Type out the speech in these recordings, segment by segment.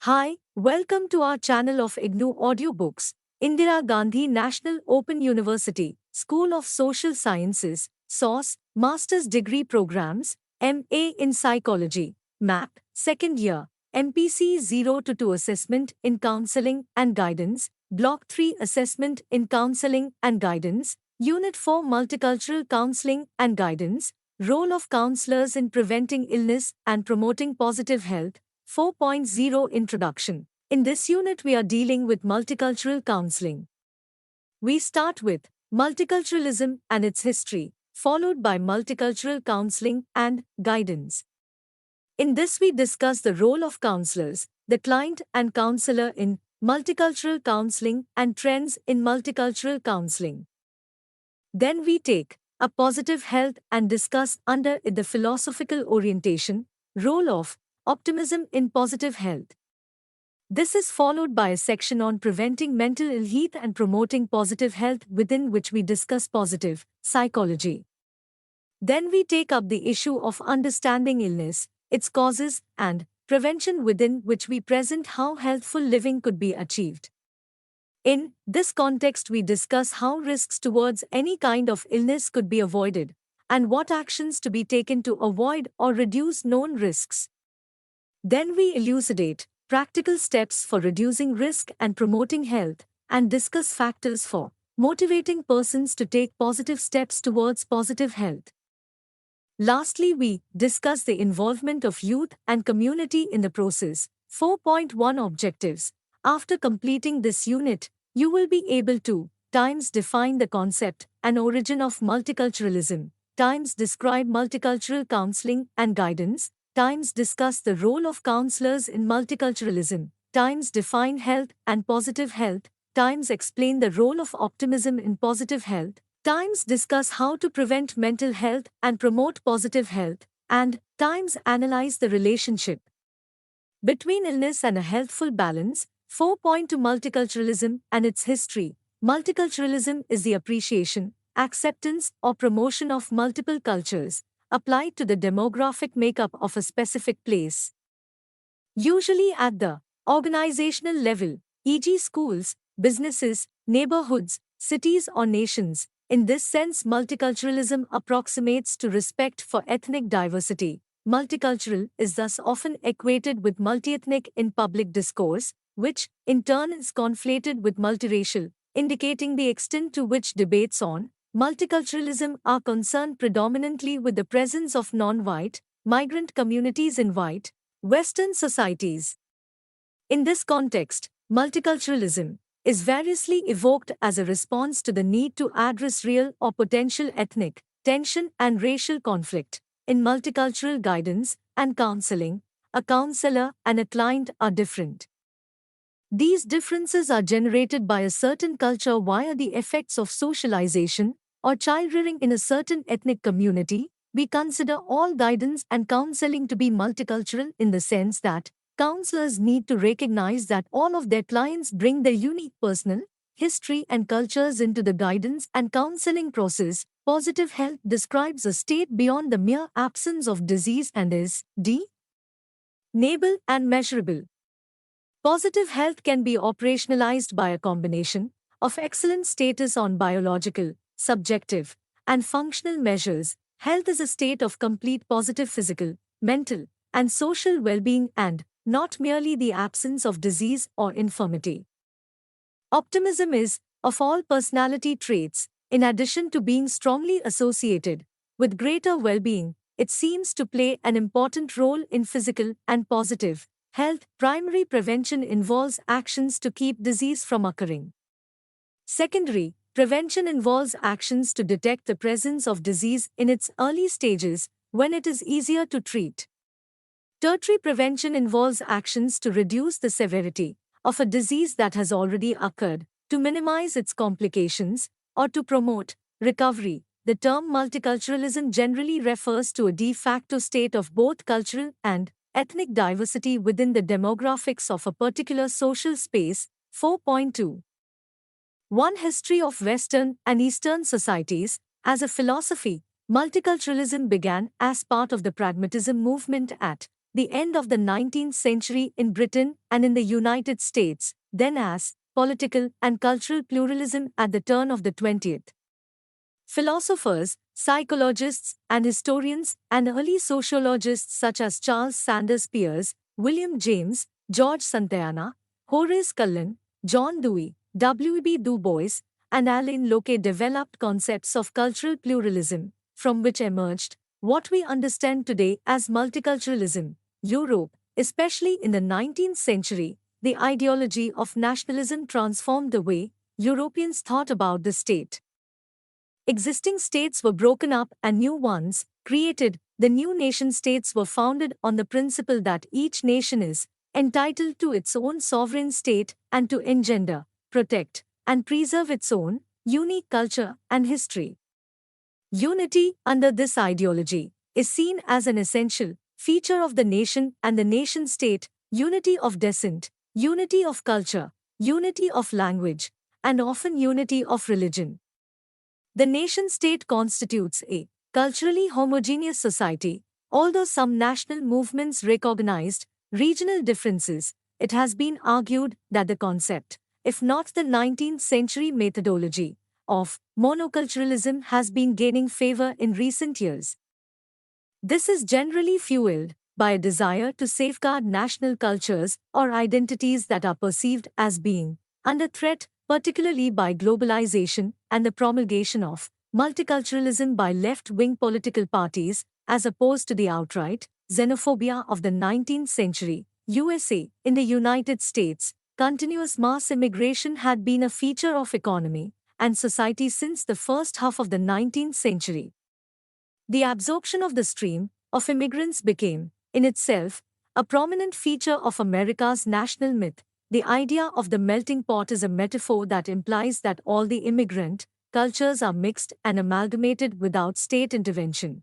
Hi, welcome to our channel of ignou audiobooks, Indira Gandhi National Open University, School of Social Sciences, SOSS, Master's Degree Programs, MA in Psychology, MAP, Second Year, MPC 0 to 2 Assessment in Counseling and Guidance, Block 3 Assessment in Counseling and Guidance, Unit 4 Multicultural Counseling and Guidance, Role of Counselors in Preventing Illness and Promoting Positive Health, 4.0 Introduction. In this unit, we are dealing with multicultural counseling. We start with multiculturalism and its history, followed by multicultural counseling and guidance. In this, we discuss the role of counselors, the client and counselor in multicultural counseling and trends in multicultural counseling. Then we take a positive health and discuss under it the philosophical orientation, role of optimism in positive health. This is followed by a section on preventing mental ill health and promoting positive health, within which we discuss positive psychology. Then we take up the issue of understanding illness, its causes, and prevention, within which we present how healthful living could be achieved. In this context, we discuss how risks towards any kind of illness could be avoided, and what actions to be taken to avoid or reduce known risks. Then we elucidate practical steps for reducing risk and promoting health, and discuss factors for motivating persons to take positive steps towards positive health. Lastly, we discuss the involvement of youth and community in the process. 4.1 Objectives. After completing this unit, you will be able to times define the concept and origin of multiculturalism, times describe multicultural counseling and guidance, times discuss the role of counselors in multiculturalism, times define health and positive health, times explain the role of optimism in positive health, times discuss how to prevent mental health and promote positive health, and times analyze the relationship between illness and a healthful balance. 4.2 Multiculturalism and its history. Multiculturalism is the appreciation, acceptance, or promotion of multiple cultures applied to the demographic makeup of a specific place. Usually at the organizational level, e.g., schools, businesses, neighborhoods, cities, or nations. In this sense, multiculturalism approximates to respect for ethnic diversity. Multicultural is thus often equated with multiethnic in public discourse, which, in turn, is conflated with multiracial, indicating the extent to which debates on multiculturalism are concerned predominantly with the presence of non-white, migrant communities in white, Western societies. In this context, multiculturalism is variously evoked as a response to the need to address real or potential ethnic tension and racial conflict. In multicultural guidance and counseling, a counselor and a client are different. These differences are generated by a certain culture via the effects of socialization or child rearing in a certain ethnic community. We consider all guidance and counseling to be multicultural in the sense that counselors need to recognize that all of their clients bring their unique personal history and cultures into the guidance and counseling process. Positive health describes a state beyond the mere absence of disease and is definable and measurable. Positive health can be operationalized by a combination of excellent status on biological, subjective, and functional measures. Health is a state of complete positive physical, mental, and social well-being and not merely the absence of disease or infirmity. Optimism is, of all personality traits, in addition to being strongly associated with greater well-being, it seems to play an important role in physical and positive health. Primary prevention involves actions to keep disease from occurring. Secondary prevention involves actions to detect the presence of disease in its early stages when it is easier to treat. Tertiary prevention involves actions to reduce the severity of a disease that has already occurred, to minimize its complications, or to promote recovery. The term multiculturalism generally refers to a de facto state of both cultural and ethnic diversity within the demographics of a particular social space. 4.2 1 History of Western and Eastern societies. As a philosophy, multiculturalism began as part of the pragmatism movement at the end of the 19th century in Britain and in the United States, then as political and cultural pluralism at the turn of the 20th. Philosophers, psychologists, and historians, and early sociologists such as Charles Sanders Peirce, William James, George Santayana, Horace Cullen, John Dewey, W.B. Du Bois, and Alain Locke developed concepts of cultural pluralism, from which emerged what we understand today as multiculturalism. Europe, especially in the 19th century, the ideology of nationalism transformed the way Europeans thought about the state. Existing states were broken up and new ones created. The new nation states were founded on the principle that each nation is entitled to its own sovereign state and to engender, protect, and preserve its own unique culture and history. Unity, under this ideology, is seen as an essential feature of the nation and the nation state: unity of descent, unity of culture, unity of language, and often unity of religion. The nation-state constitutes a culturally homogeneous society. Although some national movements recognized regional differences, it has been argued that the concept, if not the 19th century methodology, of monoculturalism has been gaining favor in recent years. This is generally fueled by a desire to safeguard national cultures or identities that are perceived as being under threat, particularly by globalization and the promulgation of multiculturalism by left-wing political parties, as opposed to the outright xenophobia of the 19th century. USA. In the United States, continuous mass immigration had been a feature of economy and society since the first half of the 19th century. The absorption of the stream of immigrants became, in itself, a prominent feature of America's national myth. The idea of the melting pot is a metaphor that implies that all the immigrant cultures are mixed and amalgamated without state intervention.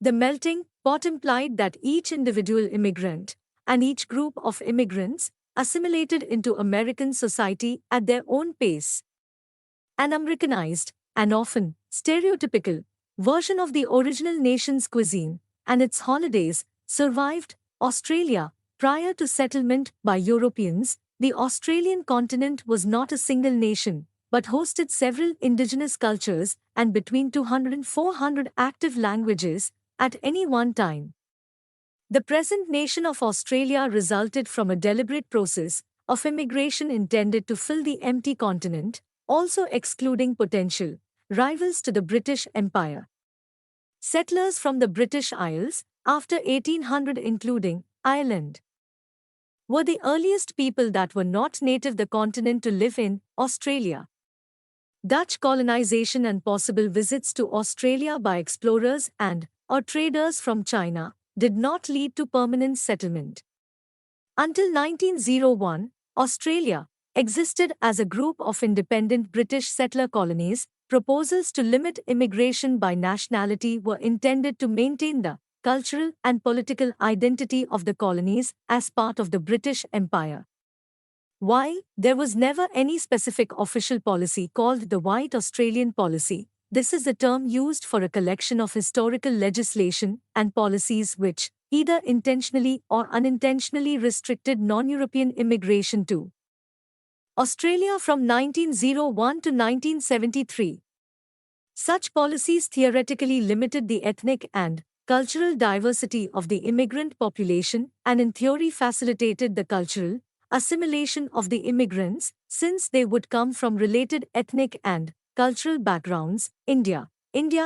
The melting pot implied that each individual immigrant and each group of immigrants assimilated into American society at their own pace. An Americanized, and often stereotypical, version of the original nation's cuisine and its holidays survived. Australia. Prior to settlement by Europeans, the Australian continent was not a single nation, but hosted several indigenous cultures and between 200 and 400 active languages at any one time. The present nation of Australia resulted from a deliberate process of immigration intended to fill the empty continent, also excluding potential rivals to the British Empire. Settlers from the British Isles, after 1800 including Ireland, were the earliest people that were not native the continent to live in Australia. Dutch colonization and possible visits to Australia by explorers and/or traders from China did not lead to permanent settlement. Until 1901, Australia existed as a group of independent British settler colonies. Proposals to limit immigration by nationality were intended to maintain the cultural and political identity of the colonies as part of the British Empire. While there was never any specific official policy called the White Australian Policy, this is the term used for a collection of historical legislation and policies which, either intentionally or unintentionally, restricted non-European immigration to Australia from 1901 to 1973. Such policies theoretically limited the ethnic and cultural diversity of the immigrant population and in theory facilitated the cultural assimilation of the immigrants since they would come from related ethnic and cultural backgrounds. India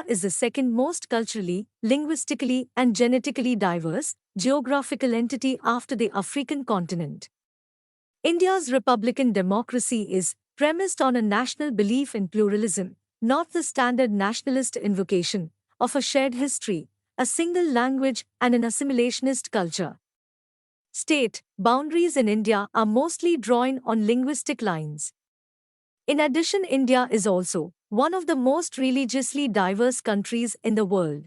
is the second most culturally, linguistically, and genetically diverse geographical entity after the African continent. India's republican democracy is premised on a national belief in pluralism, not the standard nationalist invocation of a shared history, a single language, and an assimilationist culture. State boundaries in India are mostly drawn on linguistic lines. In addition, India is also one of the most religiously diverse countries in the world,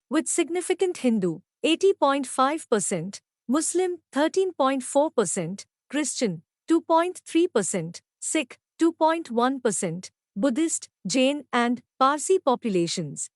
with significant Hindu 80.5%, Muslim 13.4%, Christian 2.3%, Sikh 2.1%, Buddhist, Jain, and Parsi populations.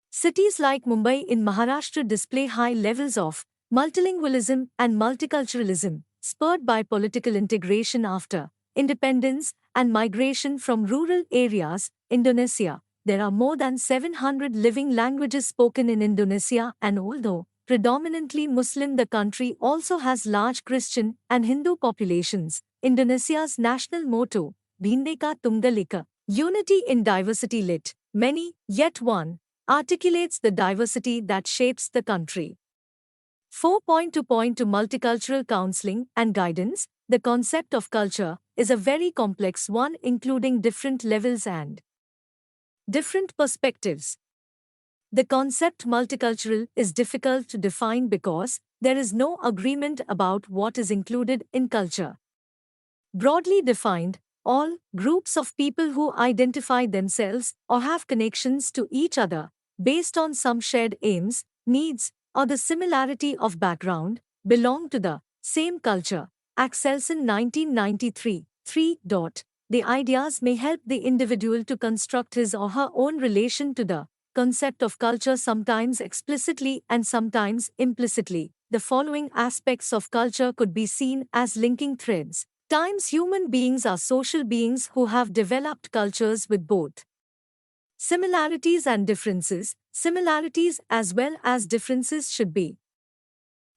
Cities like Mumbai in Maharashtra display high levels of multilingualism and multiculturalism, spurred by political integration after independence and migration from rural areas. Indonesia. There are more than 700 living languages spoken in Indonesia, and although predominantly Muslim, the country also has large Christian and Hindu populations. Indonesia's national motto, Bhindeka Tunggal Ika, unity in diversity lit, many, yet one, articulates the diversity that shapes the country. 4.2 Point to multicultural counseling and guidance. The concept of culture is a very complex one, including different levels and different perspectives. The concept multicultural is difficult to define because there is no agreement about what is included in culture. Broadly defined, all groups of people who identify themselves or have connections to each other based on some shared aims, needs, or the similarity of background belong to the same culture. Axelson 1993. 3. The ideas may help the individual to construct his or her own relation to the concept of culture, sometimes explicitly and sometimes implicitly. The following aspects of culture could be seen as linking threads. Times human beings are social beings who have developed cultures with both similarities and differences. Similarities as well as differences should be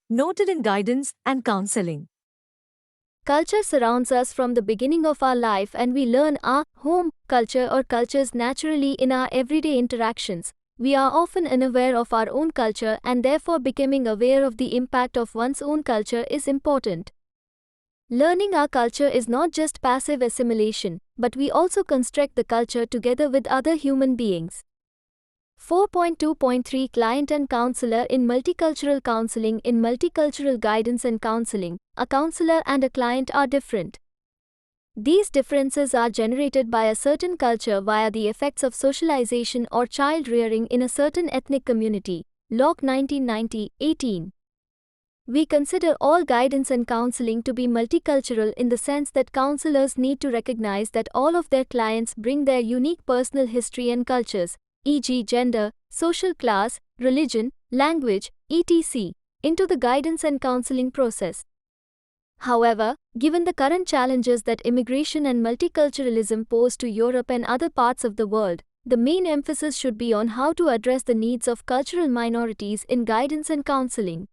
noted in guidance and counseling. Culture surrounds us from the beginning of our life, and we learn our home culture or cultures naturally in our everyday interactions. We are often unaware of our own culture, and therefore becoming aware of the impact of one's own culture is important. Learning our culture is not just passive assimilation, but we also construct the culture together with other human beings. 4.2.3 Client and Counselor in Multicultural Counseling. In multicultural guidance and counseling, a counselor and a client are different. These differences are generated by a certain culture via the effects of socialization or child rearing in a certain ethnic community. Locke 1990, 18. We consider all guidance and counseling to be multicultural in the sense that counselors need to recognize that all of their clients bring their unique personal history and cultures, e.g., gender, social class, religion, language, etc., into the guidance and counseling process. However, given the current challenges that immigration and multiculturalism pose to Europe and other parts of the world, the main emphasis should be on how to address the needs of cultural minorities in guidance and counseling.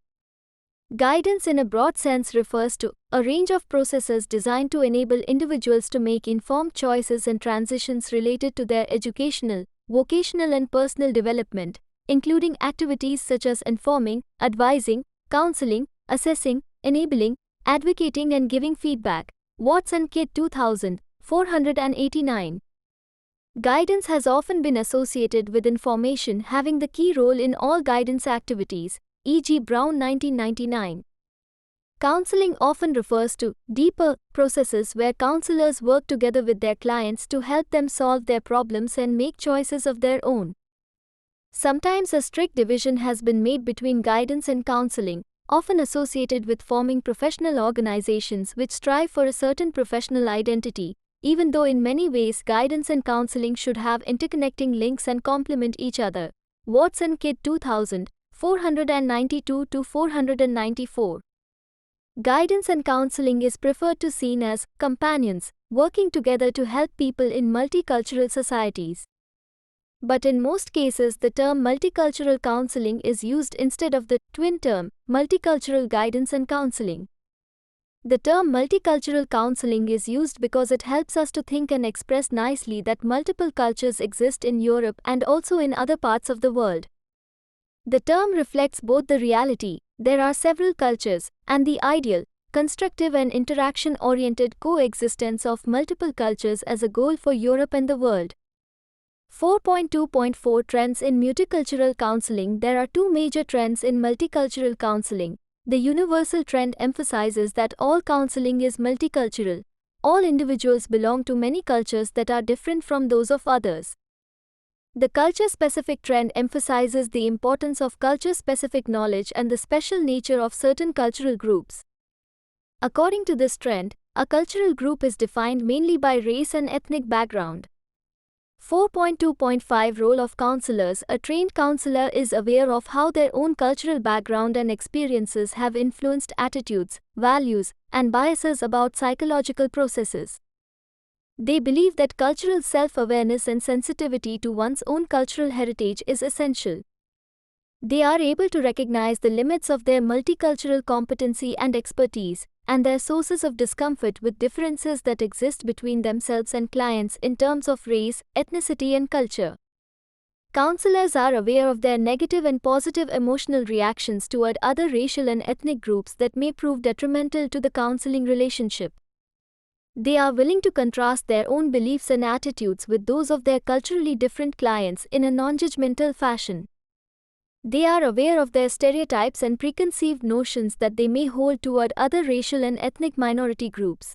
Guidance in a broad sense refers to a range of processes designed to enable individuals to make informed choices and transitions related to their educational, vocational and personal development, including activities such as informing, advising, counseling, assessing, enabling, advocating and giving feedback. Watson Kidd 2000, 489. Guidance has often been associated with information having the key role in all guidance activities, e.g. Brown 1999. Counseling often refers to deeper processes where counselors work together with their clients to help them solve their problems and make choices of their own. Sometimes a strict division has been made between guidance and counseling, often associated with forming professional organizations which strive for a certain professional identity, even though in many ways guidance and counseling should have interconnecting links and complement each other. Watson Kidd 2000, 492-494. Guidance and counseling is preferred to seen as companions, working together to help people in multicultural societies. But in most cases, the term multicultural counseling is used instead of the twin term, multicultural guidance and counseling. The term multicultural counseling is used because it helps us to think and express nicely that multiple cultures exist in Europe and also in other parts of the world. The term reflects both the reality, there are several cultures, and the ideal, constructive and interaction-oriented coexistence of multiple cultures as a goal for Europe and the world. 4.2.4 Trends in Multicultural Counseling. There are two major trends in multicultural counseling. The universal trend emphasizes that all counseling is multicultural. All individuals belong to many cultures that are different from those of others. The culture-specific trend emphasizes the importance of culture-specific knowledge and the special nature of certain cultural groups. According to this trend, a cultural group is defined mainly by race and ethnic background. 4.2.5 Role of counselors. A trained counselor is aware of how their own cultural background and experiences have influenced attitudes, values, and biases about psychological processes. They believe that cultural self-awareness and sensitivity to one's own cultural heritage is essential. They are able to recognize the limits of their multicultural competency and expertise, and their sources of discomfort with differences that exist between themselves and clients in terms of race, ethnicity, and culture. Counselors are aware of their negative and positive emotional reactions toward other racial and ethnic groups that may prove detrimental to the counseling relationship. They are willing to contrast their own beliefs and attitudes with those of their culturally different clients in a non-judgmental fashion. They are aware of their stereotypes and preconceived notions that they may hold toward other racial and ethnic minority groups.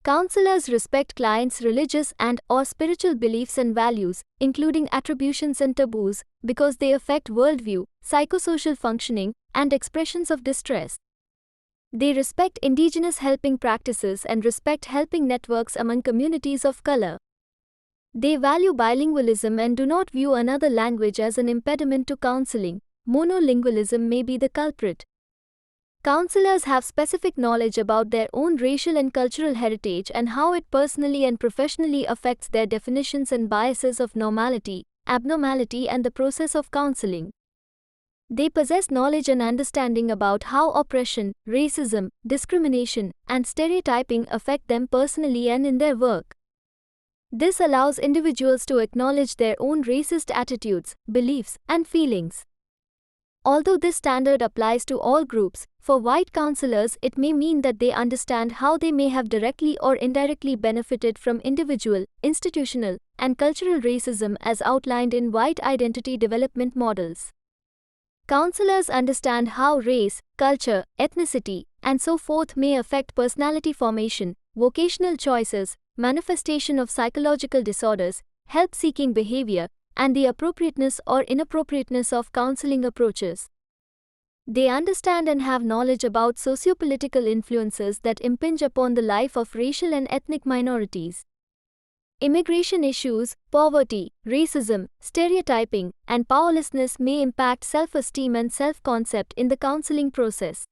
Counselors respect clients' religious and/or spiritual beliefs and values, including attributions and taboos, because they affect worldview, psychosocial functioning, and expressions of distress. They respect indigenous helping practices and respect helping networks among communities of color. They value bilingualism and do not view another language as an impediment to counseling. Monolingualism may be the culprit. Counselors have specific knowledge about their own racial and cultural heritage and how it personally and professionally affects their definitions and biases of normality, abnormality, and the process of counseling. They possess knowledge and understanding about how oppression, racism, discrimination, and stereotyping affect them personally and in their work. This allows individuals to acknowledge their own racist attitudes, beliefs, and feelings. Although this standard applies to all groups, for white counselors it may mean that they understand how they may have directly or indirectly benefited from individual, institutional, and cultural racism as outlined in white identity development models. Counselors understand how race, culture, ethnicity, and so forth may affect personality formation, vocational choices, manifestation of psychological disorders, help-seeking behavior, and the appropriateness or inappropriateness of counseling approaches. They understand and have knowledge about sociopolitical influences that impinge upon the life of racial and ethnic minorities. Immigration issues, poverty, racism, stereotyping, and powerlessness may impact self-esteem and self-concept in the counseling process.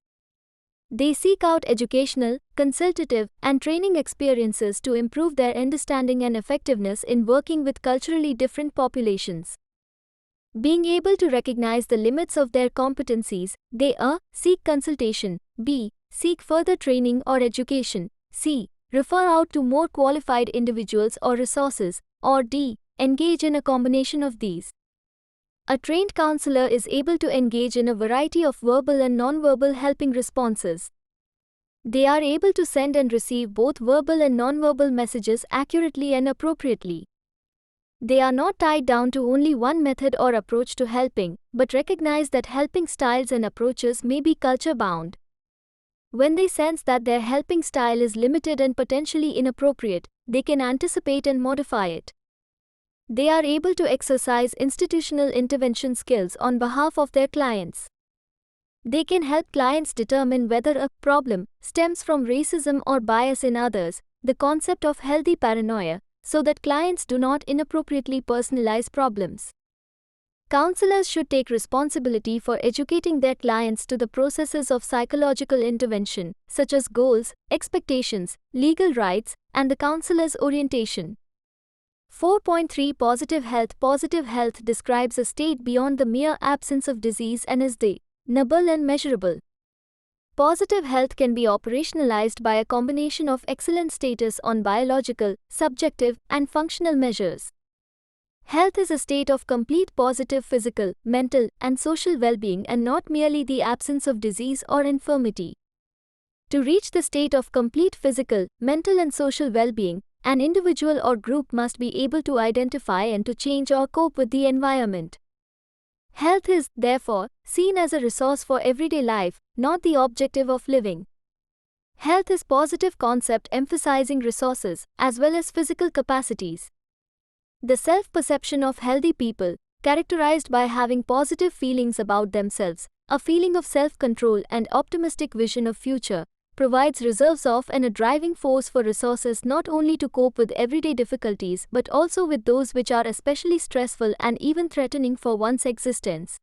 They seek out educational, consultative, and training experiences to improve their understanding and effectiveness in working with culturally different populations. Being able to recognize the limits of their competencies, they a. Seek consultation, b. Seek further training or education, c. Refer out to more qualified individuals or resources, or d. Engage in a combination of these. A trained counselor is able to engage in a variety of verbal and nonverbal helping responses. They are able to send and receive both verbal and nonverbal messages accurately and appropriately. They are not tied down to only one method or approach to helping, but recognize that helping styles and approaches may be culture-bound. When they sense that their helping style is limited and potentially inappropriate, they can anticipate and modify it. They are able to exercise institutional intervention skills on behalf of their clients. They can help clients determine whether a problem stems from racism or bias in others, the concept of healthy paranoia, so that clients do not inappropriately personalize problems. Counselors should take responsibility for educating their clients to the processes of psychological intervention, such as goals, expectations, legal rights, and the counselor's orientation. 4.3 Positive health. Positive health describes a state beyond the mere absence of disease and is knowable and measurable. Positive health can be operationalized by a combination of excellent status on biological, subjective, and functional measures. Health is a state of complete positive physical, mental, and social well-being and not merely the absence of disease or infirmity. To reach the state of complete physical, mental, and social well-being, an individual or group must be able to identify and to change or cope with the environment. Health is, therefore, seen as a resource for everyday life, not the objective of living. Health is positive concept emphasizing resources, as well as physical capacities. The self-perception of healthy people, characterized by having positive feelings about themselves, a feeling of self-control and optimistic vision of future, provides reserves of and a driving force for resources not only to cope with everyday difficulties but also with those which are especially stressful and even threatening for one's existence.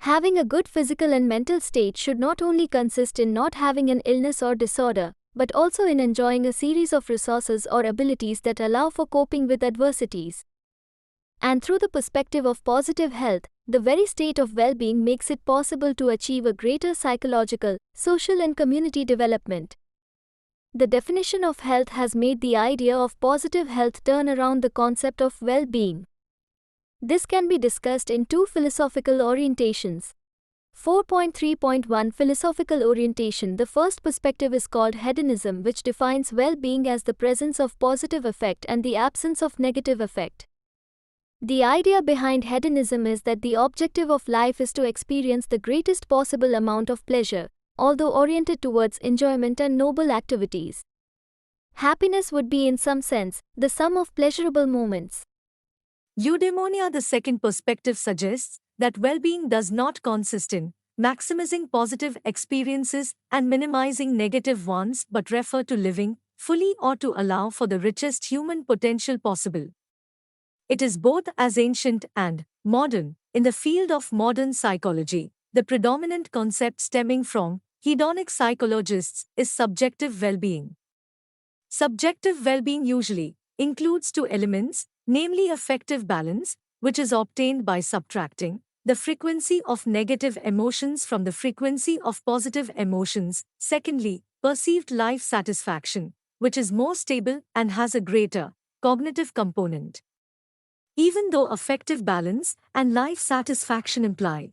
Having a good physical and mental state should not only consist in not having an illness or disorder, but also in enjoying a series of resources or abilities that allow for coping with adversities. And through the perspective of positive health, the very state of well-being makes it possible to achieve a greater psychological, social and community development. The definition of health has made the idea of positive health turn around the concept of well-being. This can be discussed in two philosophical orientations. 4.3.1 Philosophical orientation. The first perspective is called hedonism, which defines well-being as the presence of positive effect and the absence of negative effect. The idea behind hedonism is that the objective of life is to experience the greatest possible amount of pleasure, although oriented towards enjoyment and noble activities. Happiness would be, in some sense, the sum of pleasurable moments. Eudaimonia. The second perspective suggests that well-being does not consist in maximizing positive experiences and minimizing negative ones but refer to living fully or to allow for the richest human potential possible. It is both as ancient and modern. In the field of modern psychology, the predominant concept stemming from hedonic psychologists is subjective well-being. Subjective well-being usually includes two elements, namely affective balance, which is obtained by subtracting the frequency of negative emotions from the frequency of positive emotions. Secondly, perceived life satisfaction, which is more stable and has a greater cognitive component. Even though affective balance and life satisfaction imply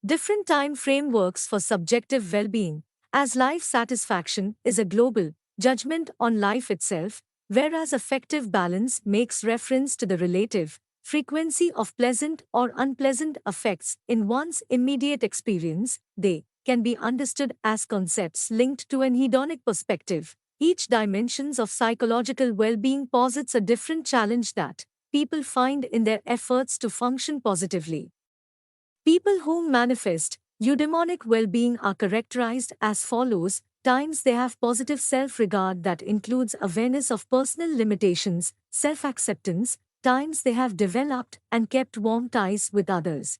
different time frameworks for subjective well-being, as life satisfaction is a global judgment on life itself, whereas affective balance makes reference to the relative frequency of pleasant or unpleasant effects in one's immediate experience, they can be understood as concepts linked to an hedonic perspective. Each dimensions of psychological well-being posits a different challenge that people find in their efforts to function positively. People who manifest eudaimonic well-being are characterized as follows: times they have positive self-regard that includes awareness of personal limitations, self-acceptance; times they have developed and kept warm ties with others.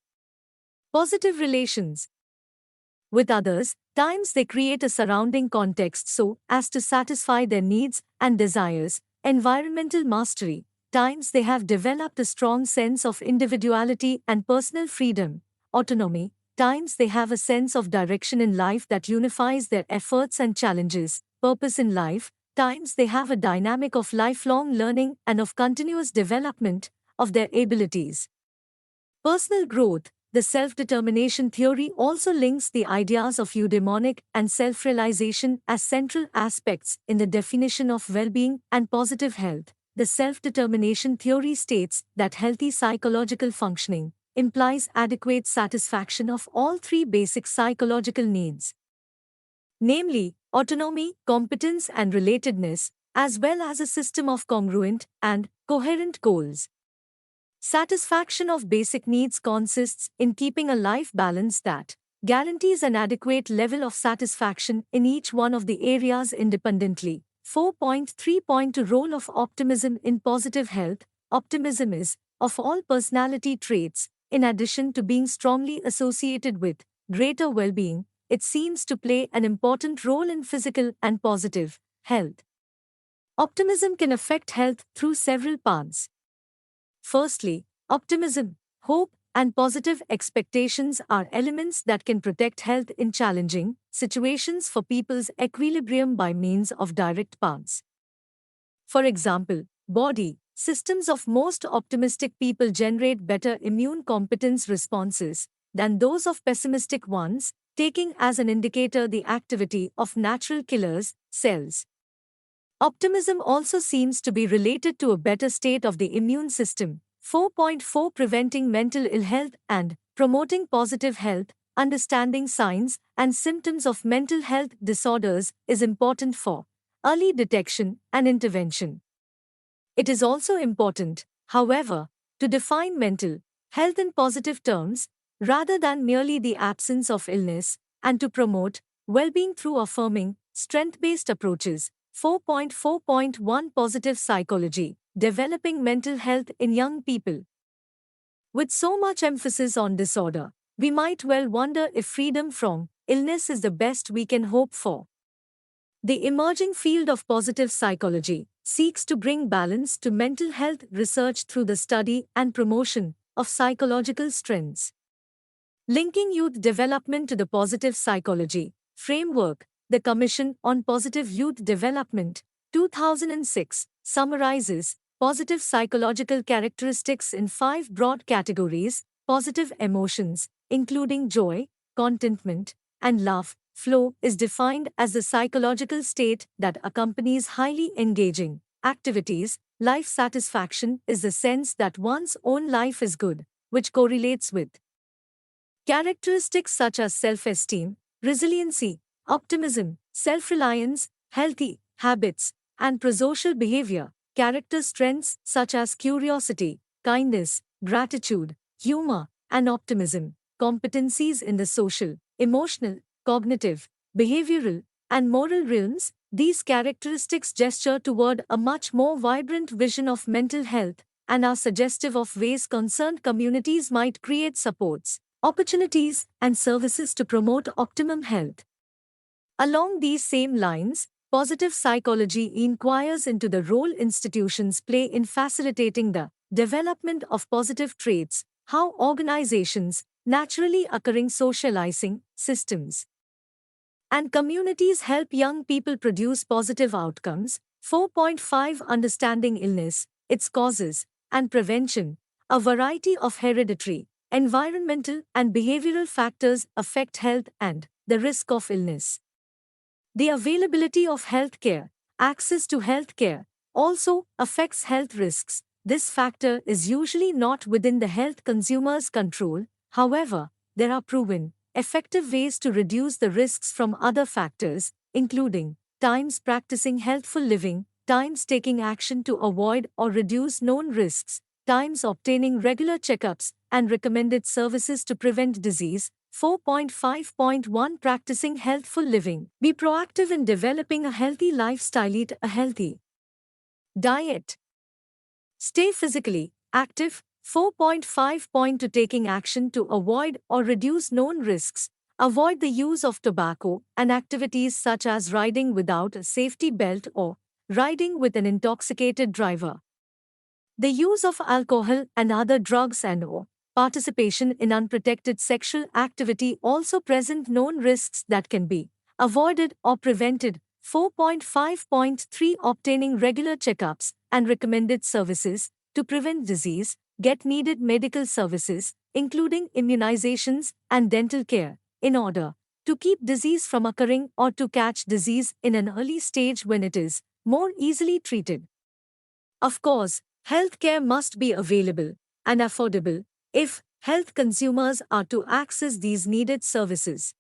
Positive relations with others; times they create a surrounding context so as to satisfy their needs and desires. Environmental mastery; times they have developed a strong sense of individuality and personal freedom. Autonomy; times they have a sense of direction in life that unifies their efforts and challenges. Purpose in life; times they have a dynamic of lifelong learning and of continuous development of their abilities. Personal growth. The self-determination theory also links the ideas of eudaimonic and self-realization as central aspects in the definition of well-being and positive health. The self-determination theory states that healthy psychological functioning implies adequate satisfaction of all three basic psychological needs, namely autonomy, competence and relatedness, as well as a system of congruent and coherent goals. Satisfaction of basic needs consists in keeping a life balance that guarantees an adequate level of satisfaction in each one of the areas independently. 4.3.2 Role of optimism in positive health. Optimism is, of all personality traits, in addition to being strongly associated with greater well-being, it seems to play an important role in physical and positive health. Optimism can affect health through several paths. Firstly, optimism, hope, and positive expectations are elements that can protect health in challenging situations for people's equilibrium by means of direct paths. For example, body systems of most optimistic people generate better immune competence responses than those of pessimistic ones, taking as an indicator the activity of natural killers cells. Optimism also seems to be related to a better state of the immune system. 4.4 Preventing mental ill health and promoting positive health. Understanding signs and symptoms of mental health disorders is important for early detection and intervention. It is also important, however, to define mental health in positive terms, rather than merely the absence of illness, and to promote well-being through affirming, strength-based approaches. 4.4.1 Positive psychology, developing mental health in young people. With so much emphasis on disorder, we might well wonder if freedom from illness is the best we can hope for. The emerging field of positive psychology seeks to bring balance to mental health research through the study and promotion of psychological strengths. Linking youth development to the positive psychology framework, the Commission on Positive Youth Development, 2006, summarizes positive psychological characteristics in 5 broad categories: positive emotions, including joy, contentment, and love. Flow is defined as the psychological state that accompanies highly engaging activities. Life satisfaction is the sense that one's own life is good, which correlates with characteristics such as self-esteem, resiliency, optimism, self-reliance, healthy habits, and prosocial behavior. Character strengths such as curiosity, kindness, gratitude, humor, and optimism. Competencies in the social, emotional, cognitive, behavioral, and moral realms. These characteristics gesture toward a much more vibrant vision of mental health and are suggestive of ways concerned communities might create supports, opportunities, and services to promote optimum health. Along these same lines, positive psychology inquires into the role institutions play in facilitating the development of positive traits, how organizations, naturally occurring socializing systems, and communities help young people produce positive outcomes. 4.5 Understanding illness, its causes, and prevention. A variety of hereditary, environmental, and behavioral factors affect health and the risk of illness. The availability of healthcare, access to healthcare, also affects health risks. This factor is usually not within the health consumer's control. However, there are proven, effective ways to reduce the risks from other factors, including times practicing healthful living, times taking action to avoid or reduce known risks, times obtaining regular checkups, and recommended services to prevent disease. 4.5.1 Practicing healthful living. Be proactive in developing a healthy lifestyle. Eat a healthy diet. Stay physically active. 4.5.2 Taking action to avoid or reduce known risks. Avoid the use of tobacco and activities such as riding without a safety belt or riding with an intoxicated driver. The use of alcohol and other drugs and/or participation in unprotected sexual activity also present known risks that can be avoided or prevented. 4.5.3 Obtaining regular checkups and recommended services to prevent disease. Get needed medical services, including immunizations and dental care, in order to keep disease from occurring or to catch disease in an early stage when it is more easily treated. Of course, healthcare must be available and affordable if health consumers are to access these needed services.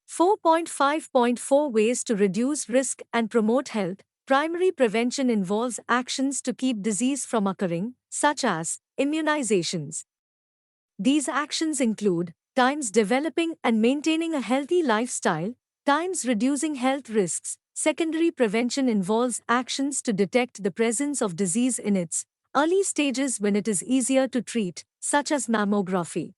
4.5.4 Ways to reduce risk and promote health. Primary prevention involves actions to keep disease from occurring, such as immunizations. These actions include times developing and maintaining a healthy lifestyle, times reducing health risks. Secondary prevention involves actions to detect the presence of disease in its early stages when it is easier to treat, such as mammography.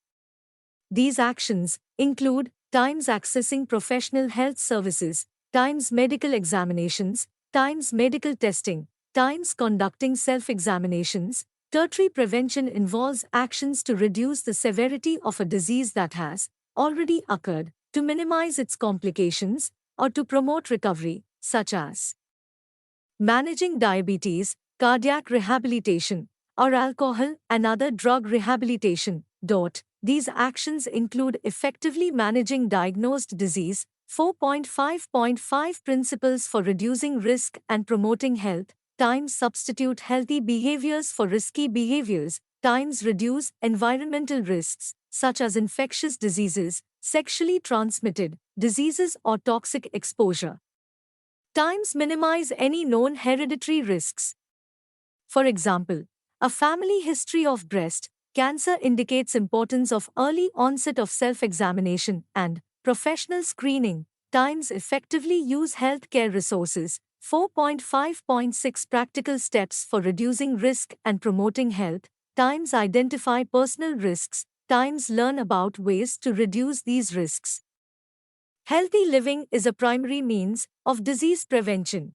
These actions include times accessing professional health services, times medical examinations, times medical testing, times conducting self-examinations. Tertiary prevention involves actions to reduce the severity of a disease that has already occurred, to minimize its complications, or to promote recovery, such as managing diabetes, cardiac rehabilitation, or alcohol and other drug rehabilitation. These actions include effectively managing diagnosed disease. 4.5.5 Principles for reducing risk and promoting health. Times substitute healthy behaviors for risky behaviors. Times reduce environmental risks, such as infectious diseases, sexually transmitted diseases, or toxic exposure. Times minimize any known hereditary risks. For example, a family history of breast cancer indicates importance of early onset of self-examination and professional screening. times effectively use healthcare resources. 4.5.6 Practical steps for reducing risk and promoting health, times identify personal risks, times learn about ways to reduce these risks. Healthy living is a primary means of disease prevention.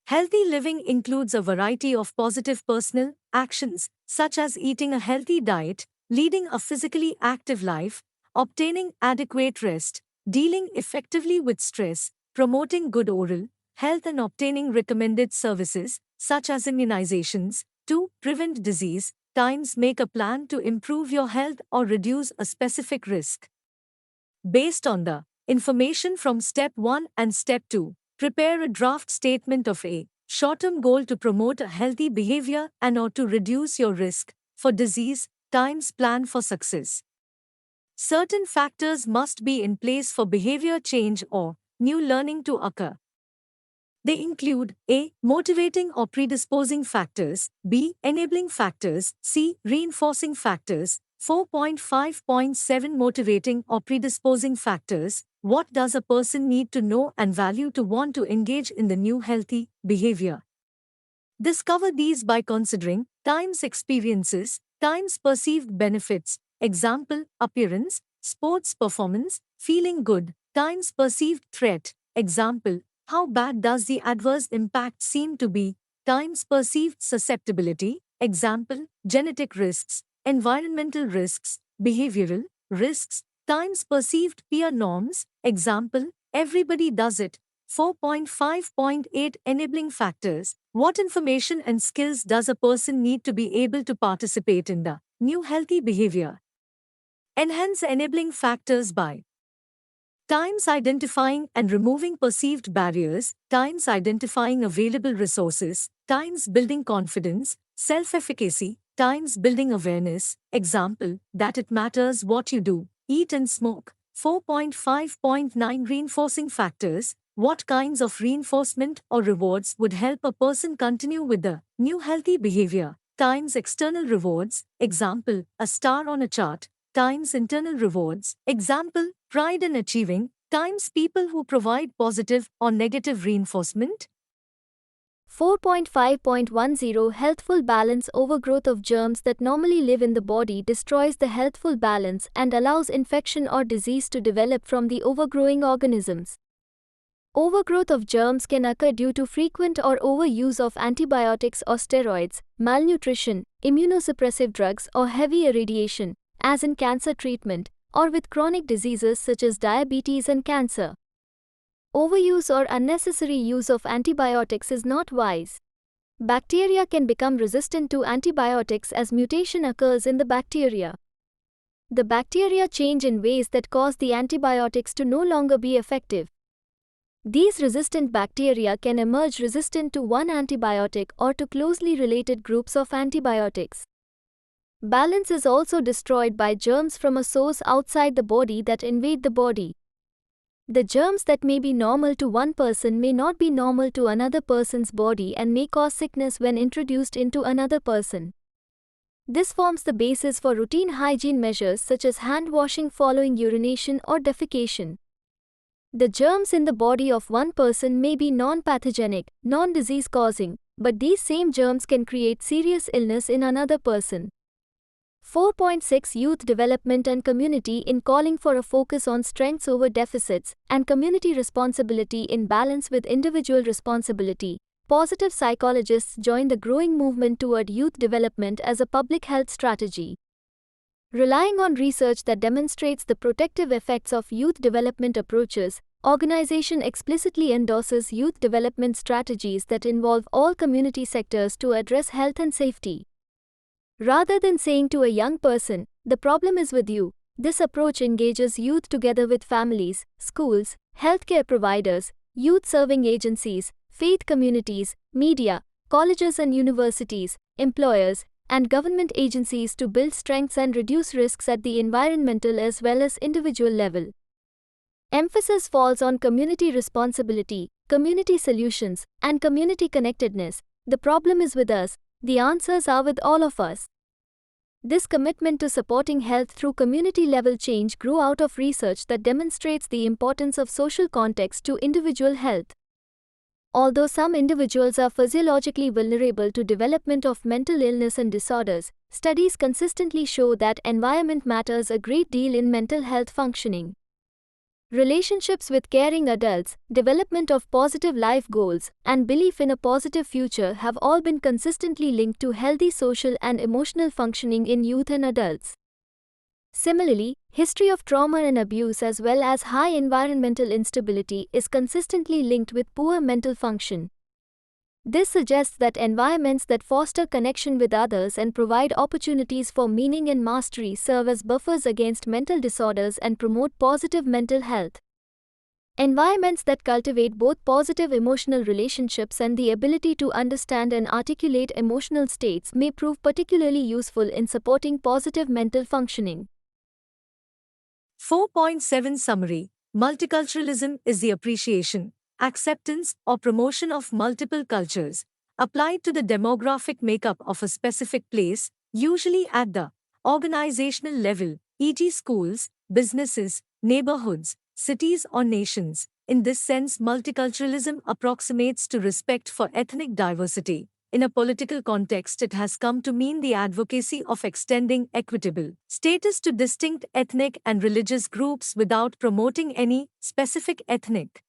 Healthy living includes a variety of positive personal actions, such as eating a healthy diet, leading a physically active life, obtaining adequate rest, dealing effectively with stress, promoting good oral health, and obtaining recommended services, such as immunizations, to prevent disease. Times make a plan to improve your health or reduce a specific risk. Based on the information from Step 1 and Step 2, prepare a draft statement of a short-term goal to promote a healthy behavior and or to reduce your risk for disease. Times plan for success. Certain factors must be in place for behavior change or new learning to occur. They include A. Motivating or predisposing factors, B. Enabling factors, C. Reinforcing factors. 4.5.7 Motivating or predisposing factors. What does a person need to know and value to want to engage in the new healthy behavior? Discover these by considering times experiences, times perceived benefits, example, appearance, sports performance, feeling good, times perceived threat, example, how bad does the adverse impact seem to be, times perceived susceptibility, example, genetic risks, environmental risks, behavioral risks, times perceived peer norms, example, everybody does it. 4.5.8 Enabling factors. What information and skills does a person need to be able to participate in the new healthy behavior? Enhance enabling factors by times identifying and removing perceived barriers, times identifying available resources, times building confidence, self-efficacy, times building awareness, example, that it matters what you do, eat and smoke. 4.5.9 Reinforcing factors. What kinds of reinforcement or rewards would help a person continue with the new healthy behavior? Times external rewards, example, a star on a chart, times internal rewards, example, pride in achieving, times people who provide positive or negative reinforcement. 4.5.10 Healthful balance. Overgrowth of germs that normally live in the body destroys the healthful balance and allows infection or disease to develop from the overgrowing organisms. Overgrowth of germs can occur due to frequent or overuse of antibiotics or steroids, malnutrition, immunosuppressive drugs, or heavy irradiation, as in cancer treatment, or with chronic diseases such as diabetes and cancer. Overuse or unnecessary use of antibiotics is not wise. Bacteria can become resistant to antibiotics as mutation occurs in the bacteria. The bacteria change in ways that cause the antibiotics to no longer be effective. These resistant bacteria can emerge resistant to one antibiotic or to closely related groups of antibiotics. Balance is also destroyed by germs from a source outside the body that invade the body. The germs that may be normal to one person may not be normal to another person's body and may cause sickness when introduced into another person. This forms the basis for routine hygiene measures such as hand washing following urination or defecation. The germs in the body of one person may be non-pathogenic, non-disease causing, but these same germs can create serious illness in another person. 4.6 Youth development and community. In calling for a focus on strengths over deficits and community responsibility in balance with individual responsibility, positive psychologists join the growing movement toward youth development as a public health strategy. Relying on research that demonstrates the protective effects of youth development approaches, organization explicitly endorses youth development strategies that involve all community sectors to address health and safety. Rather than saying to a young person, "The problem is with you," this approach engages youth together with families, schools, healthcare providers, youth-serving agencies, faith communities, media, colleges and universities, employers, and government agencies to build strengths and reduce risks at the environmental as well as individual level. Emphasis falls on community responsibility, community solutions, and community connectedness. The problem is with us, the answers are with all of us. This commitment to supporting health through community-level change grew out of research that demonstrates the importance of social context to individual health. Although some individuals are physiologically vulnerable to development of mental illness and disorders, studies consistently show that environment matters a great deal in mental health functioning. Relationships with caring adults, development of positive life goals, and belief in a positive future have all been consistently linked to healthy social and emotional functioning in youth and adults. Similarly, history of trauma and abuse as well as high environmental instability is consistently linked with poor mental function. This suggests that environments that foster connection with others and provide opportunities for meaning and mastery serve as buffers against mental disorders and promote positive mental health. Environments that cultivate both positive emotional relationships and the ability to understand and articulate emotional states may prove particularly useful in supporting positive mental functioning. 4.7 Summary: Multiculturalism is the appreciation, acceptance, or promotion of multiple cultures, applied to the demographic makeup of a specific place, usually at the organizational level, e.g., schools, businesses, neighborhoods, cities, or nations. In this sense, multiculturalism approximates to respect for ethnic diversity. In a political context, it has come to mean the advocacy of extending equitable status to distinct ethnic and religious groups without promoting any specific ethnic,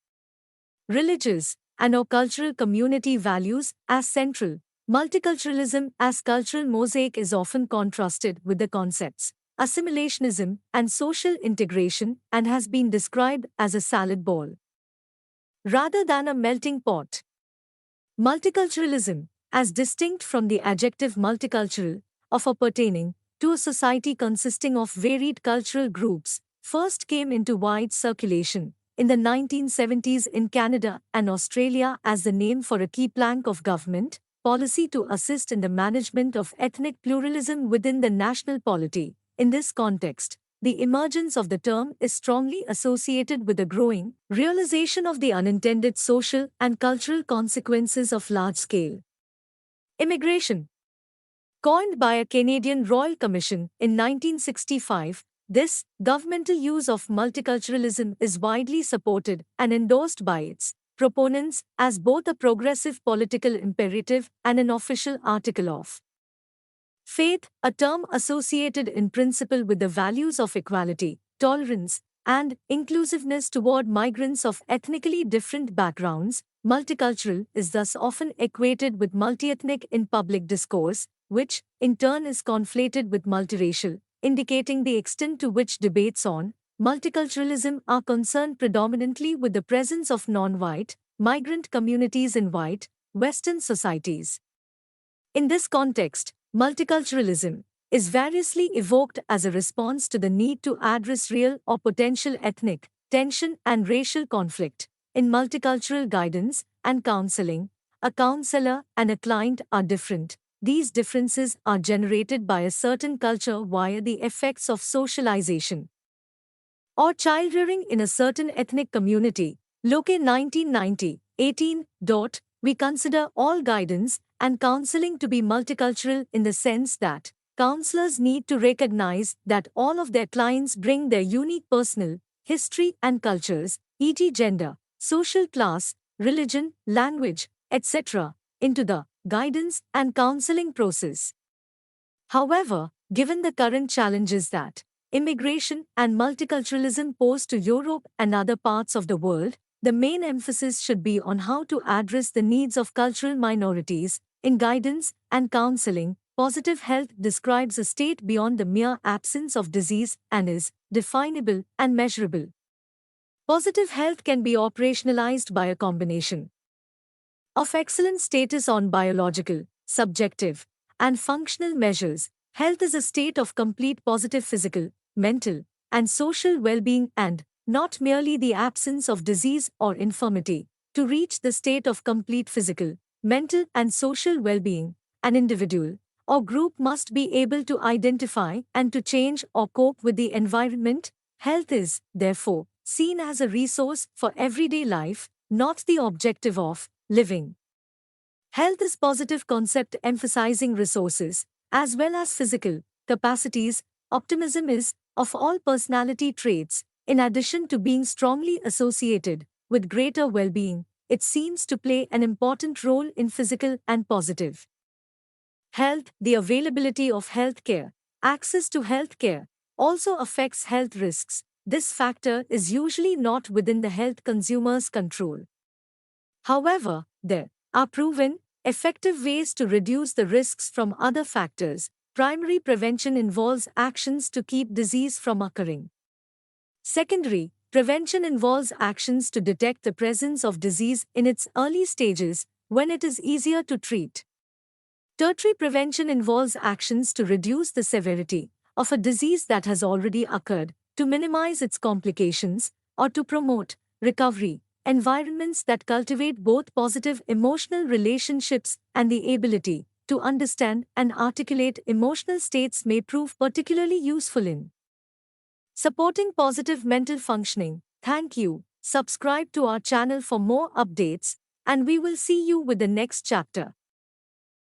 religious, and/or cultural community values as central. Multiculturalism as cultural mosaic is often contrasted with the concepts assimilationism and social integration and has been described as a salad bowl rather than a melting pot. Multiculturalism, as distinct from the adjective multicultural, of or pertaining to a society consisting of varied cultural groups, first came into wide circulation in the 1970s in Canada and Australia as the name for a key plank of government policy to assist in the management of ethnic pluralism within the national polity. In this context, the emergence of the term is strongly associated with a growing realization of the unintended social and cultural consequences of large-scale immigration. Coined by a Canadian Royal Commission in 1965, this governmental use of multiculturalism is widely supported and endorsed by its proponents as both a progressive political imperative and an official article of faith, a term associated in principle with the values of equality, tolerance, and inclusiveness toward migrants of ethnically different backgrounds. Multicultural is thus often equated with multiethnic in public discourse, which, in turn, is conflated with multiracial, indicating the extent to which debates on multiculturalism are concerned predominantly with the presence of non-white, migrant communities in white, Western societies. In this context, multiculturalism is variously evoked as a response to the need to address real or potential ethnic tension and racial conflict. In multicultural guidance and counseling, a counselor and a client are different. These differences are generated by a certain culture via the effects of socialization or childrearing in a certain ethnic community. Loke 1990, 18. We consider all guidance and counseling to be multicultural in the sense that counselors need to recognize that all of their clients bring their unique personal history and cultures, e.g., gender, social class, religion, language, etc., into the guidance and counseling process. However, given the current challenges that immigration and multiculturalism pose to Europe and other parts of the world, the main emphasis should be on how to address the needs of cultural minorities. In guidance and counseling, positive health describes a state beyond the mere absence of disease and is definable and measurable. Positive health can be operationalized by a combination of excellent status on biological, subjective, and functional measures. Health is a state of complete positive physical, mental, and social well-being and not merely the absence of disease or infirmity. To reach the state of complete physical, mental, and social well-being, an individual or group must be able to identify and to change or cope with the environment. Health is, therefore, seen as a resource for everyday life, not the objective of living. Health is positive concept emphasizing resources, as well as physical, capacities, optimism is, of all personality traits, in addition to being strongly associated with greater well-being, it seems to play an important role in physical and positive health. The availability of healthcare, access to healthcare, also affects health risks. This factor is usually not within the health consumer's control. However, there are proven, effective ways to reduce the risks from other factors. Primary prevention involves actions to keep disease from occurring. Secondary prevention involves actions to detect the presence of disease in its early stages when it is easier to treat. Tertiary prevention involves actions to reduce the severity of a disease that has already occurred, to minimize its complications, or to promote recovery. Environments that cultivate both positive emotional relationships and the ability to understand and articulate emotional states may prove particularly useful in supporting positive mental functioning. Thank you. Subscribe to our channel for more updates, and we will see you with the next chapter.